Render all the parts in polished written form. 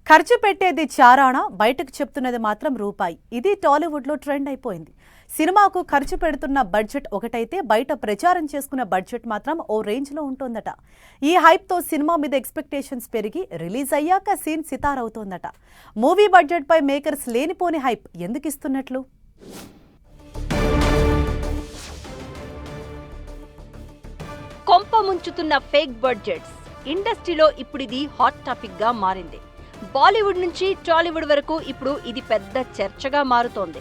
ఖర్చు పెట్టేది చారాణా, బయటకు చెప్తున్నది మాత్రం రూపాయి. ఇది టాలీవుడ్లో ట్రెండ్ అయిపోయింది. సినిమాకు ఖర్చు పెడుతున్న బడ్జెట్ ఒకటైతే బయట ప్రచారం చేసుకున్న బడ్జెట్ మాత్రం ఓ రేంజ్లో ఉంటుందట. ఈ హైప్తో సినిమా మీద ఎక్స్పెక్టేషన్స్ పెరిగి రిలీజ్ అయ్యాక సీన్ సితారవుతోందట. మూవీ బడ్జెట్ పై మేకర్స్ లేనిపోని హైప్ ఎందుకు ఇస్తున్నట్లు? కొంప ముంచుతున్న ఫేక్ బడ్జెట్స్ ఇండస్ట్రీలో ఇప్పుడు ఇది హాట్ టాపిక్ గా మారింది. బాలీవుడ్ నుంచి టాలీవుడ్ వరకు ఇప్పుడు ఇది పెద్ద చర్చగా మారుతోంది.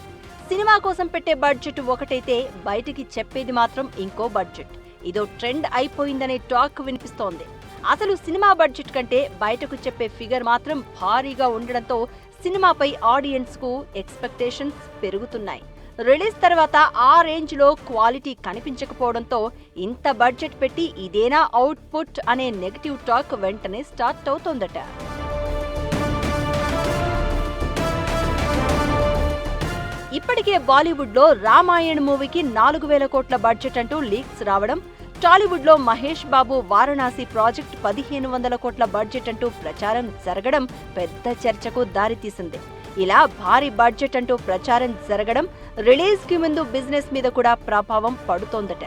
సినిమా కోసం పెట్టే బడ్జెట్ ఒకటైతే బయటికి చెప్పేది మాత్రం ఇంకో బడ్జెట్. ఇదో ట్రెండ్ అయిపోయిందనే టాక్ వినిపిస్తోంది. అసలు సినిమా బడ్జెట్ కంటే బయటకు చెప్పే ఫిగర్ మాత్రం భారీగా ఉండడంతో సినిమాపై ఆడియన్స్ కు ఎక్స్పెక్టేషన్స్ పెరుగుతున్నాయి. రిలీజ్ తర్వాత ఆ రేంజ్ లో క్వాలిటీ కనిపించకపోవడంతో ఇంత బడ్జెట్ పెట్టి ఇదేనా అవుట్పుట్ అనే నెగటివ్ టాక్ వెంటనే స్టార్ట్ అవుతోందట. ఇప్పటికే బాలీవుడ్ లో రామాయణ్ మూవీకి 4000 కోట్ల బడ్జెట్ అంటూ లీక్స్ రావడం, టాలీవుడ్ లో మహేష్ బాబు వారణాసి ప్రాజెక్ట్ 1500 కోట్ల బడ్జెట్ అంటూ ప్రచారం జరగడం పెద్ద చర్చకు దారితీసింది. ఇలా భారీ బడ్జెట్ అంటూ ప్రచారం జరగడం రిలీజ్ కి ముందు బిజినెస్ మీద కూడా ప్రభావం పడుతోందట.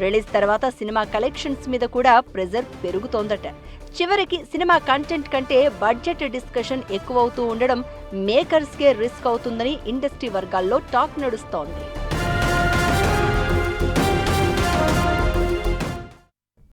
రిలీజ్ తర్వాత సినిమా కలెక్షన్స్ మీద కూడా ప్రెజర్ పెరుగుతోందట. చివరికి సినిమా కంటెంట్ కంటే బడ్జెట్ డిస్కషన్ ఎక్కువవుతూ ఉండడం మేకర్స్ కే రిస్క్ అవుతుందని ఇండస్ట్రీ వర్గాల్లో టాక్ నడుస్తోంది.